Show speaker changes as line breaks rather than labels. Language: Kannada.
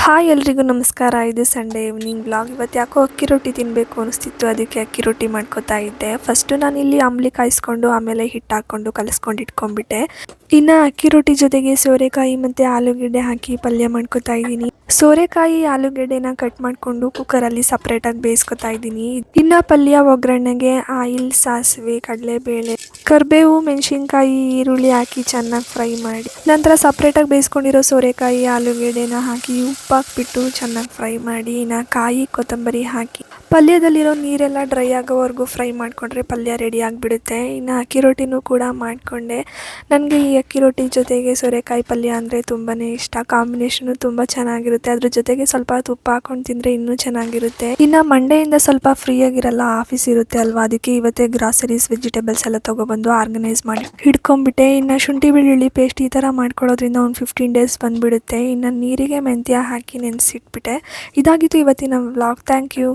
ಹಾಯ್ ಎಲ್ರಿಗೂ ನಮಸ್ಕಾರ. ಇದು ಸಂಡೇ ಈವ್ನಿಂಗ್ ಬ್ಲಾಗ್. ಇವತ್ತು ಯಾಕೋ ಅಕ್ಕಿ ರೊಟ್ಟಿ ತಿನ್ನಬೇಕು ಅನಿಸ್ತಿತ್ತು, ಅದಕ್ಕೆ ಅಕ್ಕಿ ರೊಟ್ಟಿ ಮಾಡ್ಕೋತಾ ಇದ್ದೆ. ಫಸ್ಟು ನಾನಿಲ್ಲಿ ಅಂಬ್ಲಿ ಕಾಯಿಸ್ಕೊಂಡು ಆಮೇಲೆ ಹಿಟ್ಟು ಹಾಕ್ಕೊಂಡು ಕಲಿಸ್ಕೊಂಡು ಇಟ್ಕೊಂಡ್ಬಿಟ್ಟೆ. ಇನ್ನು ಅಕ್ಕಿ ರೊಟ್ಟಿ ಜೊತೆಗೆ ಸೋರೆಕಾಯಿ ಮತ್ತು ಆಲೂಗೆಡ್ಡೆ ಹಾಕಿ ಪಲ್ಯ ಮಾಡ್ಕೋತಾ ಇದ್ದೀನಿ. ಸೋರೆಕಾಯಿ ಆಲೂಗೆಡ್ಡೆನ ಕಟ್ ಮಾಡಿಕೊಂಡು ಕುಕ್ಕರಲ್ಲಿ ಸಪ್ರೇಟಾಗಿ ಬೇಯಿಸ್ಕೊತಾ ಇದ್ದೀನಿ. ಇನ್ನು ಪಲ್ಯ ಒಗ್ಗರಣೆಗೆ ಆಯಿಲ್, ಸಾಸಿವೆ, ಕಡಲೆಬೇಳೆ, ಕರಿಬೇವು, ಮೆಣಸಿನ್ಕಾಯಿ, ಈರುಳ್ಳಿ ಹಾಕಿ ಚೆನ್ನಾಗಿ ಫ್ರೈ ಮಾಡಿ ನಂತರ ಸಪ್ರೇಟಾಗಿ ಬೇಯಿಸ್ಕೊಂಡಿರೋ ಸೋರೆಕಾಯಿ ಆಲೂಗೆಡ್ಡೆನ ಹಾಕಿ ಉಪ್ಪು ಹಾಕ್ಬಿಟ್ಟು ಚೆನ್ನಾಗಿ ಫ್ರೈ ಮಾಡಿ ಇನ್ನು ಕಾಯಿ ಕೊತ್ತಂಬರಿ ಹಾಕಿ ಪಲ್ಯದಲ್ಲಿರೋ ನೀರೆಲ್ಲ ಡ್ರೈ ಆಗೋವರೆಗೂ ಫ್ರೈ ಮಾಡಿಕೊಂಡ್ರೆ ಪಲ್ಯ ರೆಡಿ ಆಗಿಬಿಡುತ್ತೆ. ಇನ್ನು ಅಕ್ಕಿ ರೊಟ್ಟಿನೂ ಕೂಡ ಮಾಡಿಕೊಂಡೆ. ನನಗೆ ಈ ಅಕ್ಕಿ ರೊಟ್ಟಿ ಜೊತೆಗೆ ಸೋರೆಕಾಯಿ ಪಲ್ಯ ಅಂದರೆ ತುಂಬಾ ಇಷ್ಟ. ಕಾಂಬಿನೇಷನು ತುಂಬ ಚೆನ್ನಾಗಿರುತ್ತೆ. ಅದ್ರ ಜೊತೆಗೆ ಸ್ವಲ್ಪ ತುಪ್ಪ ಹಾಕೊಂಡು ತಿಂದರೆ ಇನ್ನೂ ಚೆನ್ನಾಗಿರುತ್ತೆ. ಇನ್ನು ಮಂಡೆಯಿಂದ ಸ್ವಲ್ಪ ಫ್ರೀ ಆಗಿರಲ್ಲ, ಆಫೀಸ್ ಇರುತ್ತೆ ಅಲ್ವಾ, ಅದಕ್ಕೆ ಇವತ್ತೇ ಗ್ರಾಸರೀಸ್ ವೆಜಿಟೇಬಲ್ಸ್ ಎಲ್ಲ ತೊಗೊಬಂದು ಆರ್ಗನೈಸ್ ಮಾಡಿ ಹಿಡ್ಕೊಂಡ್ಬಿಟ್ಟೆ. ಇನ್ನು ಶುಂಠಿ ಬೆಳ್ಳುಳ್ಳಿ ಪೇಸ್ಟ್ ಈ ಥರ ಮಾಡ್ಕೊಳ್ಳೋದ್ರಿಂದ ಒಂದು 15 ಡೇಸ್ ಬಂದುಬಿಡುತ್ತೆ. ಇನ್ನು ನೀರಿಗೆ ಮೆಂತ್ಯ ಹಾಕಿ ನೆನೆಸಿಟ್ಬಿಟ್ಟೆ. ಇದಾಗಿತ್ತು ಇವತ್ತಿನ ವ್ಲಾಗ್. Thank you.